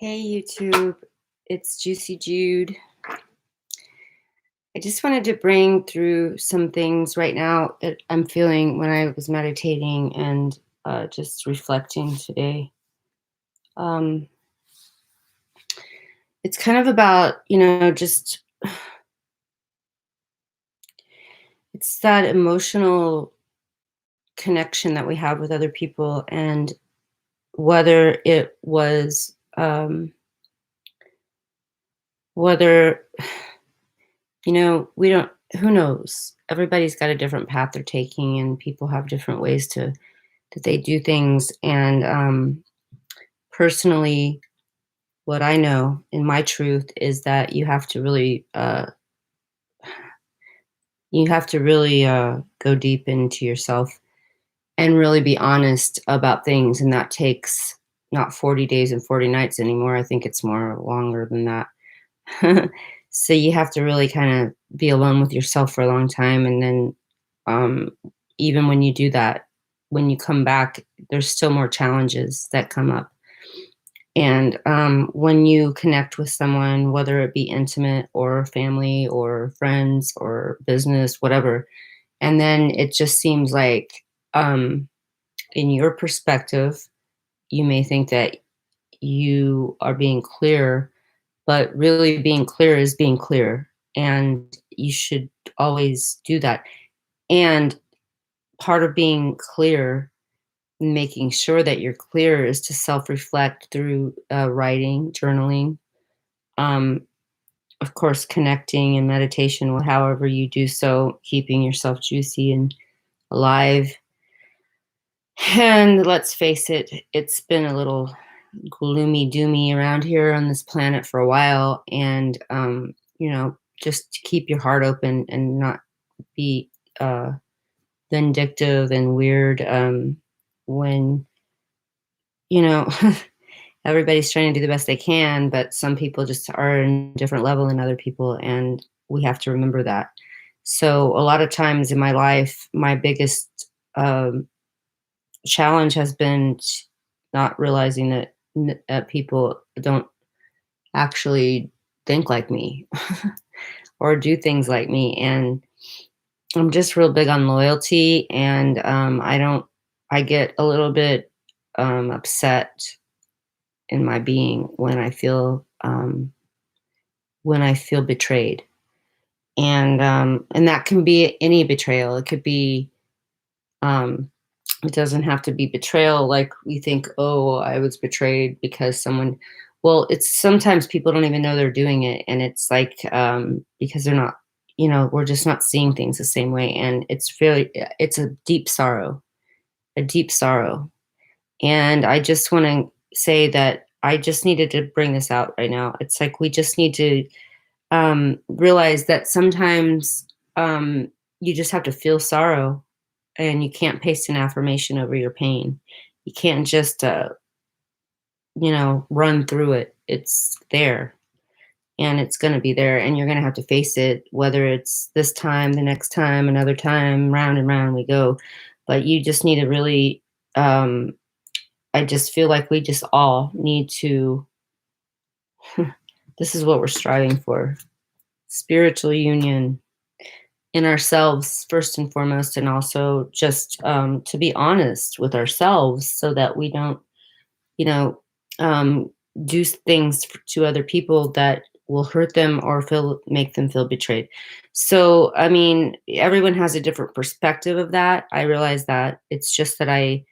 Hey YouTube, it's Juicy Jude. I just wanted to bring through some things right now that I'm feeling when I was meditating and just reflecting today. Um, it's kind of about, just it's that emotional connection that we have with other people, and whether it was, whether we don't, who knows? Everybody's got a different path they're taking, and people have different ways that they do things. And personally, what I know in my truth is that you have to really go deep into yourself and really be honest about things. And that takes not 40 days and 40 nights anymore. I think it's more longer than that. So you have to really kind of be alone with yourself for a long time. And then, um, even when you do that, when you come back, there's still more challenges that come up. And when you connect with someone, whether it be intimate or family or friends or business, whatever, and then it just seems like, um, in your perspective, you may think that you are being clear, but really being clear is being clear. And you should always do that. And part of being clear, making sure that you're clear, is to self reflect through writing, journaling, um, of course, connecting and meditation, however you do so, keeping yourself juicy and alive. And let's face it, it's been a little gloomy doomy around here on this planet for a while. And, just to keep your heart open and not be uh, vindictive and weird, when, you know, everybody's trying to do the best they can, but some people just are in a different level than other people. And we have to remember that. So, a lot of times in my life, my biggest um, challenge has been not realizing that people don't actually think like me or do things like me. And I'm just real big on loyalty. And I get a little bit upset in my being when I feel betrayed. And that can be any betrayal. It could be, um, it doesn't have to be betrayal like we think, oh, I was betrayed because someone, well, it's sometimes people don't even know they're doing it. And it's like, because they're not, we're just not seeing things the same way. And it's a deep sorrow, a deep sorrow. And I just want to say that I just needed to bring this out right now. It's like we just need to realize that sometimes, you just have to feel sorrow, and you can't paste an affirmation over your pain. You can't just, run through it. It's there, and it's going to be there, and you're going to have to face it, whether it's this time, the next time, another time, round and round we go. But you just need to really, I just feel like we just all need to, this is what we're striving for: spiritual union in ourselves first and foremost, and also just to be honest with ourselves so that we don't, you know um, do things to other people that will hurt them or make them feel betrayed. So I mean, everyone has a different perspective of that. I realize that. It's just that I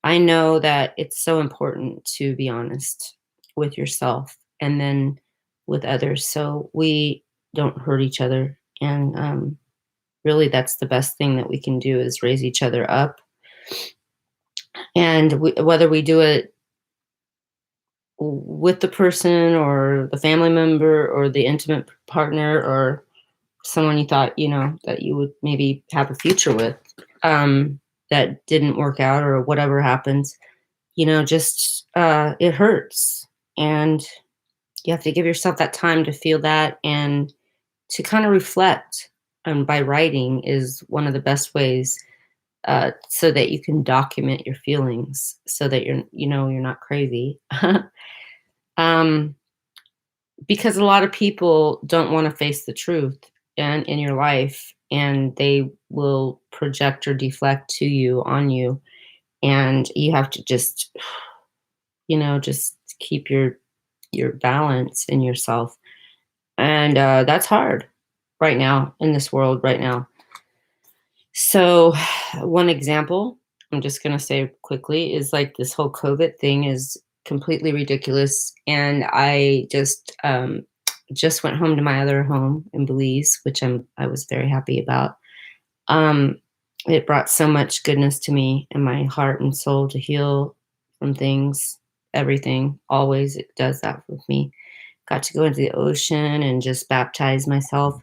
know that it's so important to be honest with yourself and then with others, so we don't hurt each other. And really, that's the best thing that we can do, is raise each other up. And whether we do it with the person or the family member or the intimate partner or someone you thought, that you would maybe have a future with, that didn't work out or whatever happens, just it hurts. And you have to give yourself that time to feel that and to kind of reflect. And by writing is one of the best ways, so that you can document your feelings, so that you're not crazy. Um, because a lot of people don't want to face the truth and in your life, and they will project or deflect to you on you, and you have to just, just keep your balance in yourself, and that's hard right now in this world right now. So, one example I'm just going to say quickly is like this whole COVID thing is completely ridiculous. And I just went home to my other home in Belize, which I was very happy about. Um, it brought so much goodness to me and my heart and soul to heal from things, everything. Always it does that with me. Got to go into the ocean and just baptize myself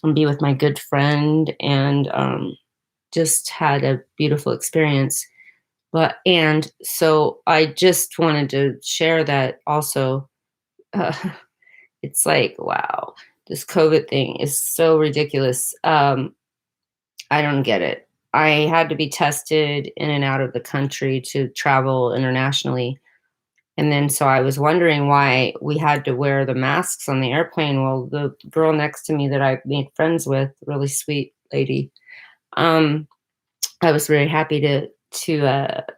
and be with my good friend, and just had a beautiful experience. But and so I just wanted to share that also. Uh, it's like, wow, this COVID thing is so ridiculous. I don't get it. I had to be tested in and out of the country to travel internationally. And then so I was wondering why we had to wear the masks on the airplane. Well, the girl next to me that I made friends with, really sweet lady, um, I was very happy to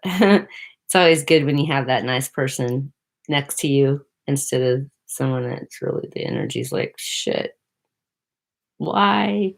it's always good when you have that nice person next to you instead of someone that's really the energy's like, "Shit, why?"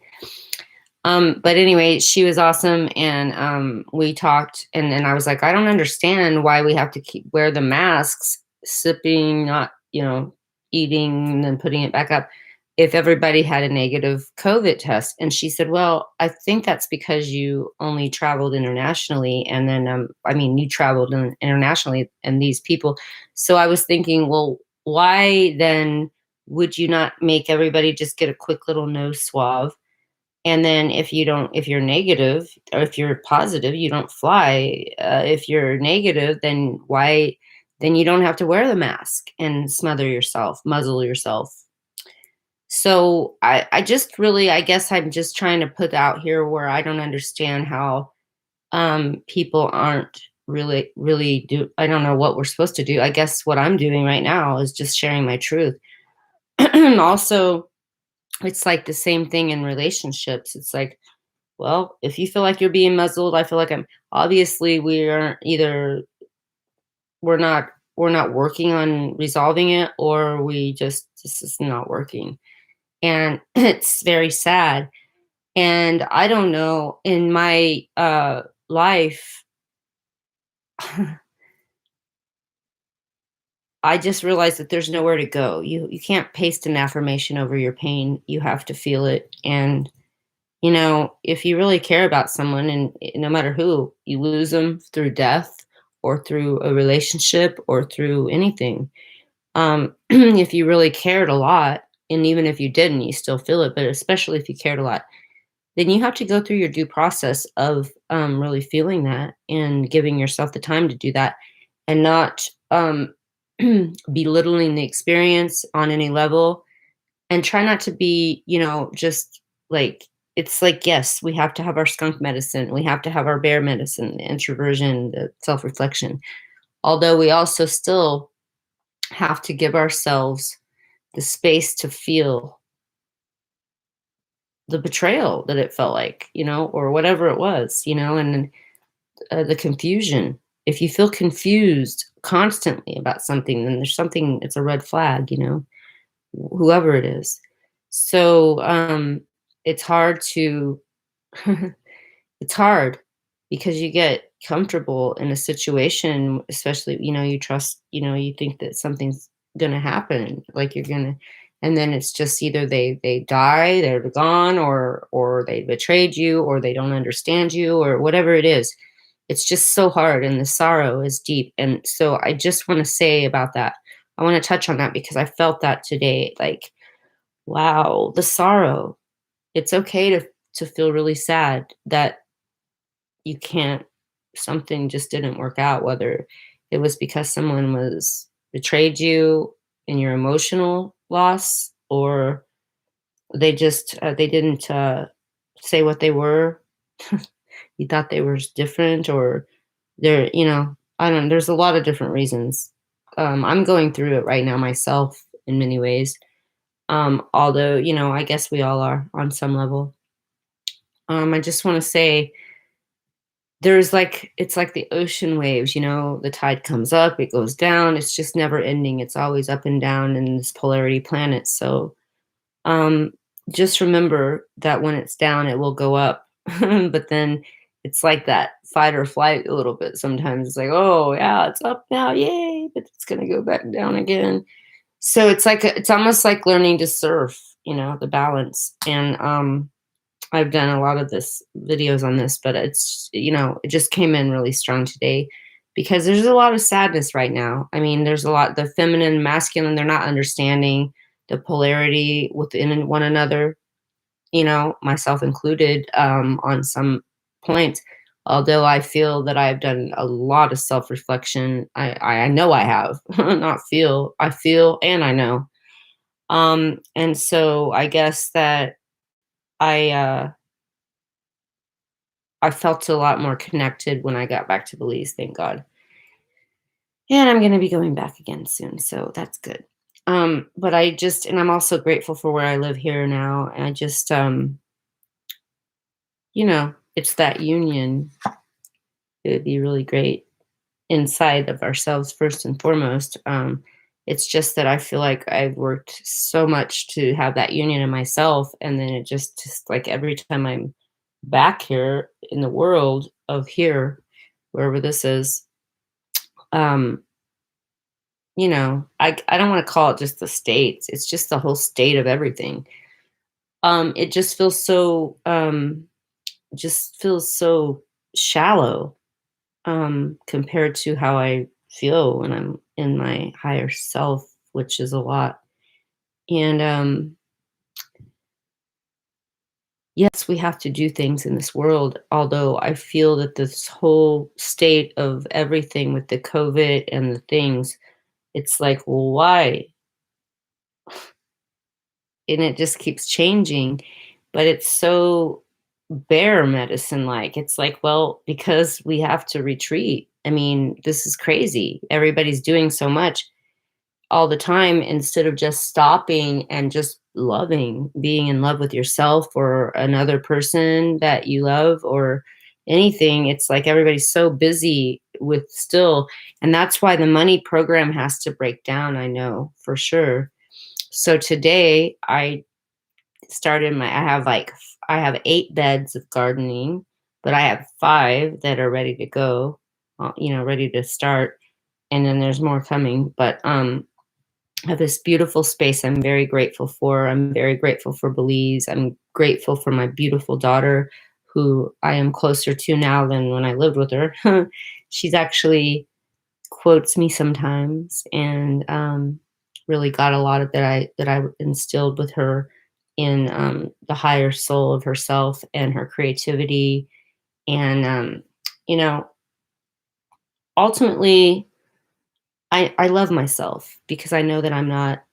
But anyway, she was awesome, and, we talked, and I was like, "I don't understand why we have to keep wear the masks, sipping, not, eating, and then putting it back up, if everybody had a negative COVID test." And she said, "Well, I think that's because you only traveled internationally, and then, I mean, you traveled internationally, and these people." So I was thinking, "Well, why then would you not make everybody just get a quick little nose swab, and then if you're negative or if you're positive, you don't fly. If you're negative, then why? Then you don't have to wear the mask and smother yourself, muzzle yourself." So I just really, I guess I'm just trying to put out here where I don't understand how people aren't really do. I don't know what we're supposed to do. I guess what I'm doing right now is just sharing my truth. Also, it's like the same thing in relationships. It's like, well, if you feel like you're being muzzled, I feel like I'm obviously we aren't either we're not we're not working on resolving it, or we just this is not working. And it's very sad. And I don't know, in my life, I just realized that there's nowhere to go. You can't paste an affirmation over your pain. You have to feel it. And if you really care about someone, and no matter who, you lose them through death or through a relationship or through anything. If you really cared a lot, and even if you didn't, you still feel it, but especially if you cared a lot, then you have to go through your due process of really feeling that and giving yourself the time to do that, and not belittling the experience on any level, and try not to be, just like, it's like, yes, we have to have our skunk medicine, we have to have our bear medicine, the introversion, the self-reflection. Although we also still have to give ourselves the space to feel the betrayal that it felt like, or whatever it was, and the confusion. If you feel confused constantly about something, then there's something, it's a red flag, whoever it is. So it's hard to it's hard because you get comfortable in a situation, especially, you trust, you think that something's gonna happen, like you're gonna, and then it's just either they die, they're gone, or they betrayed you, or they don't understand you, or whatever it is. It's just so hard, and the sorrow is deep. And so I just want to say about that. I want to touch on that because I felt that today. Like, wow, the sorrow. It's okay to feel really sad that you can't something just didn't work out, whether it was because someone was betrayed you in your emotional loss, or they just they didn't say what they were. You thought they were different, or they're, I don't, there's a lot of different reasons. I'm going through it right now myself in many ways. Although, I guess we all are on some level. I just want to say it's like the ocean waves, the tide comes up, it goes down, it's just never ending. It's always up and down in this polarity planet. So um, just remember that when it's down, it will go up. But then it's like that fight or flight a little bit. Sometimes it's like, oh, yeah, it's up now. Yay. But it's going to go back down again. So it's like, it's almost like learning to surf, the balance. And I've done a lot of this videos on this, but it just came in really strong today because there's a lot of sadness right now. I mean, there's a lot, the feminine, masculine, they're not understanding the polarity within one another, myself included, on some points. Although I feel that I've done a lot of self reflection. I know I have, not feel, I feel, and I know. And so I guess that I, uh, I felt a lot more connected when I got back to Belize, thank God. And I'm gonna be going back again soon, so that's good. But and I'm also grateful for where I live here now. And I just, it's that union. It would be really great inside of ourselves first and foremost. It's just that I feel like I've worked so much to have that union in myself, and then it just like every time I'm back here in the world of here, wherever this is, um, I don't want to call it just the states. It's just the whole state of everything. It just feels so shallow, compared to how I feel when I'm in my higher self, which is a lot. And yes, we have to do things in this world, although I feel that this whole state of everything with the COVID and the things, it's like, well, why? And it just keeps changing, but it's so bear medicine like. It's like, well, because we have to retreat. I mean, this is crazy. Everybody's doing so much all the time instead of just stopping and just loving, being in love with yourself or another person that you love or anything. It's like everybody's so busy with still, and that's why the money program has to break down, I know for sure. So today I have 8 beds of gardening, but I have 5 that are ready to go, ready to start, and then there's more coming. But I have this beautiful space I'm very grateful for. I'm very grateful for Belize. I'm grateful for my beautiful daughter, who I am closer to now than when I lived with her. She's actually quotes me sometimes, and really got a lot of that I instilled with her in, the higher soul of herself and her creativity. And you know ultimately I love myself because I know that I'm not.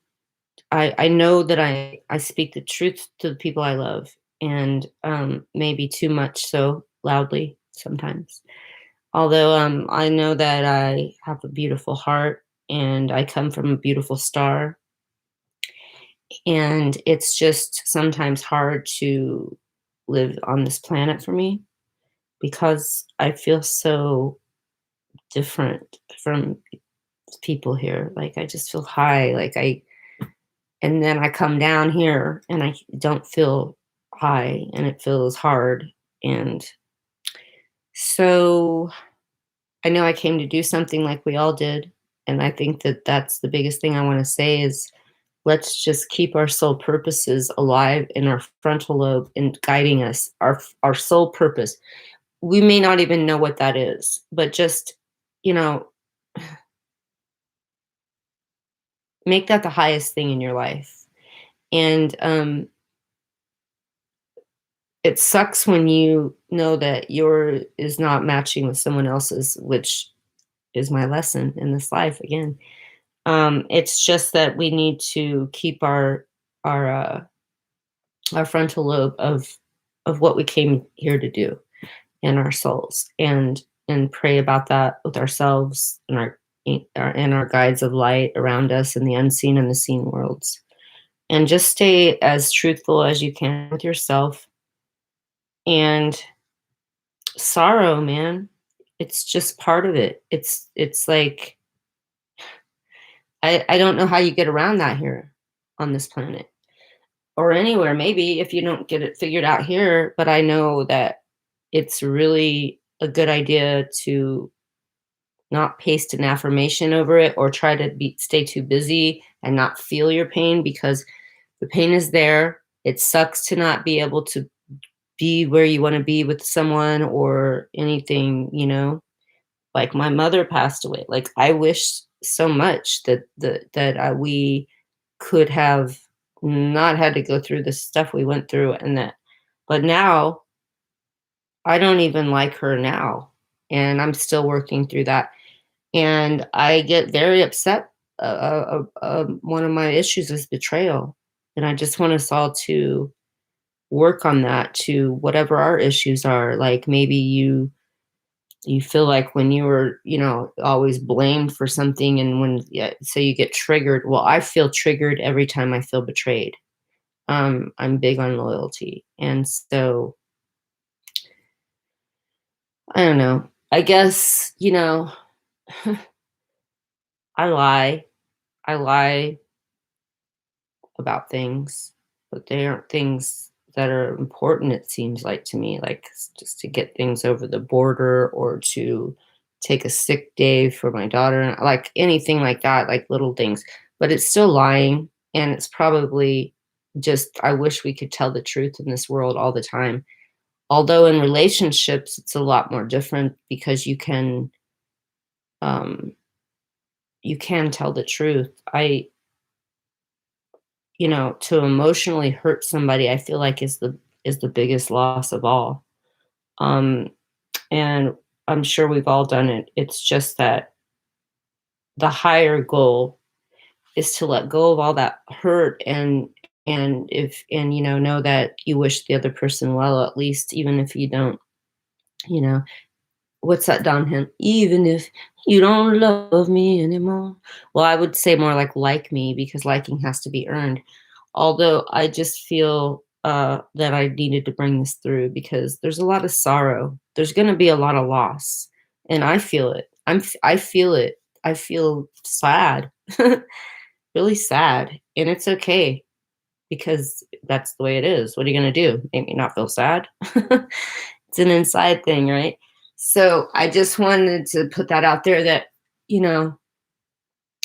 I know that I speak the truth to the people I love, and maybe too much so loudly sometimes. Although I know that I have a beautiful heart and I come from a beautiful star, and it's just sometimes hard to live on this planet for me because I feel so different from people here. Like I just feel high, and then I come down here and I don't feel high and it feels hard. And so I know I came to do something like we all did. And I think that that's the biggest thing I want to say is let's just keep our soul purposes alive in our frontal lobe and guiding us, our soul purpose. We may not even know what that is, but just, you know, make that the highest thing in your life. And it sucks when you know that your is not matching with someone else's, which is my lesson in this life again. It's just that we need to keep our uh, our frontal lobe of what we came here to do in our souls, and pray about that with ourselves and our and our guides of light around us in the unseen and the seen worlds. And just stay as truthful as you can with yourself. And sorrow, man, it's just part of it. It's like I don't know how you get around that here on this planet or anywhere, maybe if you don't get it figured out here. But I know that it's really a good idea to not paste an affirmation over it or try to stay too busy and not feel your pain, because the pain is there. It sucks to not be able to be where you want to be with someone or anything, like my mother passed away. Like I wish so much that we could have not had to go through the stuff we went through, and that, but now I don't even like her now, and I'm still working through that. And I get very upset. One of my issues is betrayal, and I just want us all to work on that, to whatever our issues are. Like maybe you feel like when you were, always blamed for something, and when, yeah, so you get triggered. Well, I feel triggered every time I feel betrayed. I'm big on loyalty, and so I don't know. I guess I lie. I lie about things, but they aren't things that are important, it seems like to me, like just to get things over the border or to take a sick day for my daughter, like anything like that, like little things. But it's still lying, and it's probably just, I wish we could tell the truth in this world all the time. Although in relationships, it's a lot more different because um, you can tell the truth. To emotionally hurt somebody, I feel like is the biggest loss of all. Um, and I'm sure we've all done it. It's just that the higher goal is to let go of all that hurt, and know that you wish the other person well, at least, even if you don't, you know, what's that Don hymn? Even if you don't love me anymore. Well, I would say more like me, because liking has to be earned. Although I just feel that I needed to bring this through because there's a lot of sorrow. There's going to be a lot of loss, and I feel it. I feel it. I feel sad, really sad, and it's okay because that's the way it is. What are you going to do? Make me not feel sad? It's an inside thing, right? So I just wanted to put that out there that, you know,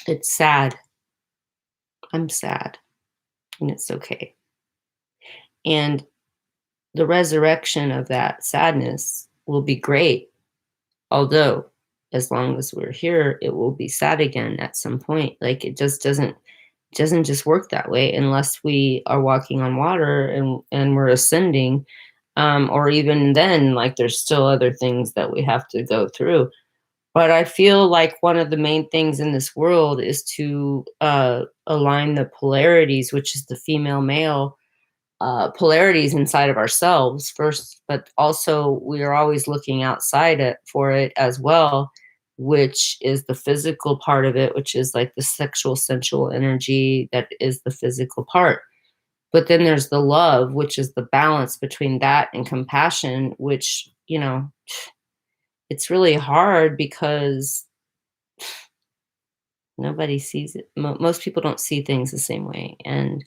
it's sad. I'm sad, and it's okay. And the resurrection of that sadness will be great. Although, as long as we're here, it will be sad again at some point. Like it just doesn't just work that way unless we are walking on water and we're ascending. Or even then, like there's still other things that we have to go through. But I feel like one of the main things in this world is to align the polarities, which is the female male polarities inside of ourselves first, but also we are always looking outside for it as well, which is the physical part of it, which is like the sexual, sensual energy that is the physical part. But then there's the love, which is the balance between that and compassion, which, it's really hard because nobody sees it. Most people don't see things the same way. And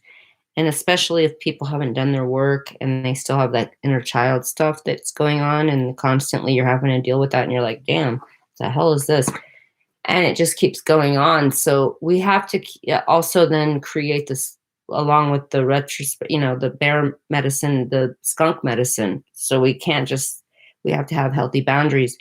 especially if people haven't done their work and they still have that inner child stuff that's going on, and constantly you're having to deal with that, and you're like, damn, what the hell is this? And it just keeps going on. So we have to also then create this along with the the bear medicine, the skunk medicine. So we have to have healthy boundaries,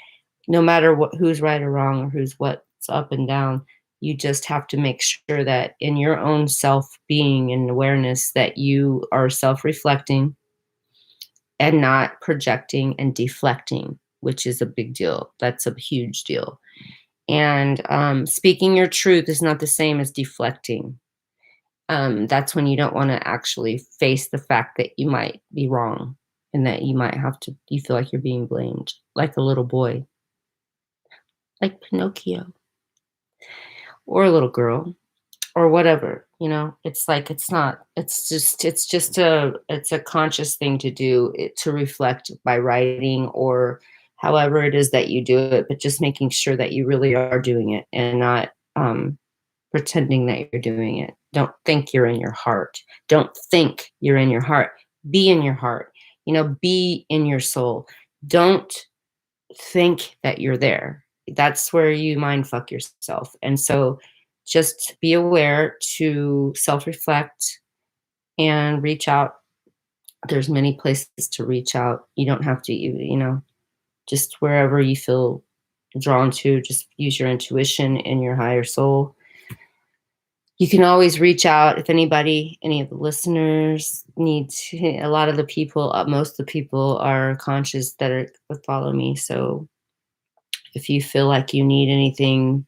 no matter who's right or wrong or who's what's up and down. You just have to make sure that in your own self being and awareness that you are self reflecting and not projecting and deflecting, which is a big deal. That's a huge deal. And speaking your truth is not the same as deflecting. That's when you don't want to actually face the fact that you might be wrong and that you feel like you're being blamed, like a little boy, like Pinocchio. or a little girl or whatever, you know? It's like it's a conscious thing to do, to reflect by writing or however it is that you do it, but just making sure that you really are doing it and not pretending that you're doing it. Don't think you're in your heart. Don't think you're in your heart. Be in your heart. Be in your soul. Don't think that you're there. That's where you mind fuck yourself. And so just be aware to self reflect and reach out. There's many places to reach out. You don't have to, just wherever you feel drawn to, just use your intuition and your higher soul. You can always reach out if any of the listeners need to. A lot of the people, most of the people are conscious that follow me. So if you feel like you need anything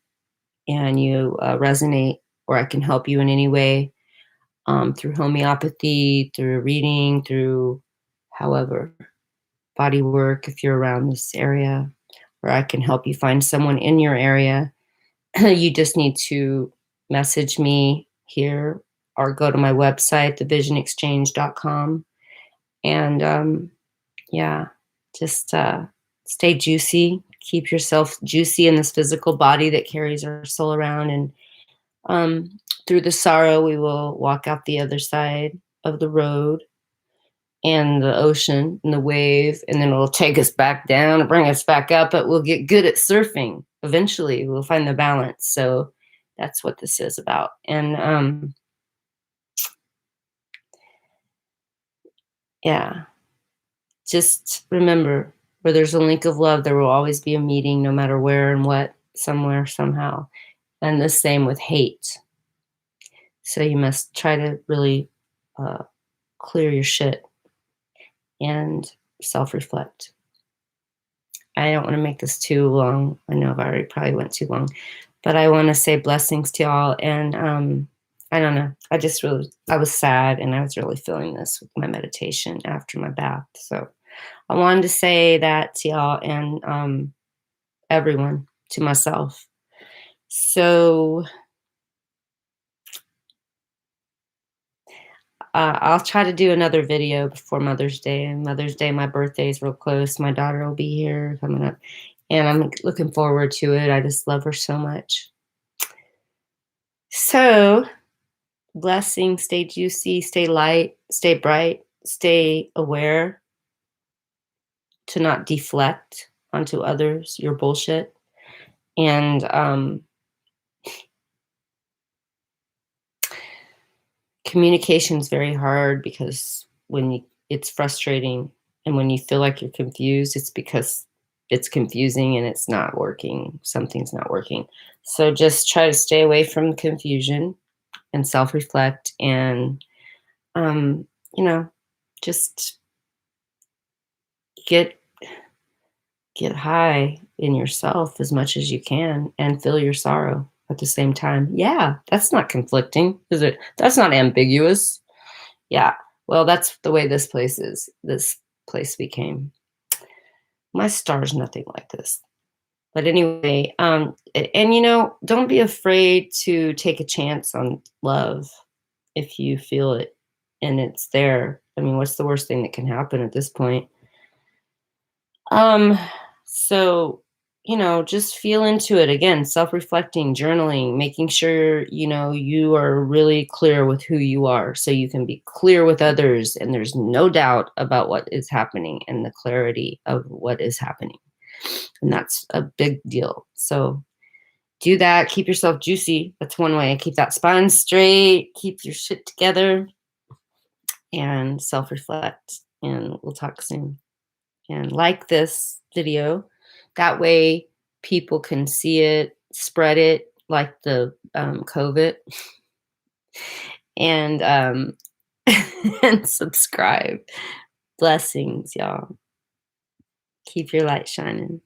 and you resonate, or I can help you in any way, through homeopathy, through reading, through however, body work, if you're around this area, or I can help you find someone in your area, you just need to message me here or go to my website, thevisionexchange.com. And yeah, just stay juicy. Keep yourself juicy in this physical body that carries our soul around. And through the sorrow, we will walk out the other side of the road and the ocean and the wave, and then it'll take us back down and bring us back up, but we'll get good at surfing. Eventually, we'll find the balance. So that's what this is about. And yeah, just remember, where there's a link of love, there will always be a meeting, no matter where and what, somewhere, somehow. And the same with hate. So you must try to really clear your shit and self-reflect. I don't want to make this too long. I know I've already probably went too long, but I want to say blessings to y'all. And I don't know. I was sad, and I was really feeling this with my meditation after my bath. So I wanted to say that to y'all and everyone, to myself. So I'll try to do another video before Mother's Day. And Mother's Day, my birthday is real close. My daughter will be here coming up, and I'm looking forward to it. I just love her so much. So, blessings. Stay juicy, stay light, stay bright, stay aware to not deflect onto others your bullshit. And communication is very hard because it's frustrating, and when you feel like you're confused, it's because it's confusing and it's not working. Something's not working. So just try to stay away from confusion and self-reflect, and just get high in yourself as much as you can and feel your sorrow at the same time. Yeah, that's not conflicting, is it? That's not ambiguous. Yeah. Well, that's the way this place is. This place became. My star's nothing like this. But anyway, and don't be afraid to take a chance on love if you feel it and it's there. I mean, what's the worst thing that can happen at this point? So, just feel into it again, self-reflecting, journaling, making sure, you are really clear with who you are so you can be clear with others and there's no doubt about what is happening and the clarity of what is happening. And that's a big deal. So do that. Keep yourself juicy. That's one way. Keep that spine straight. Keep your shit together and self-reflect. And we'll talk soon. And like this video. That way people can see it, spread it like the COVID. And and subscribe. Blessings, y'all. Keep your light shining.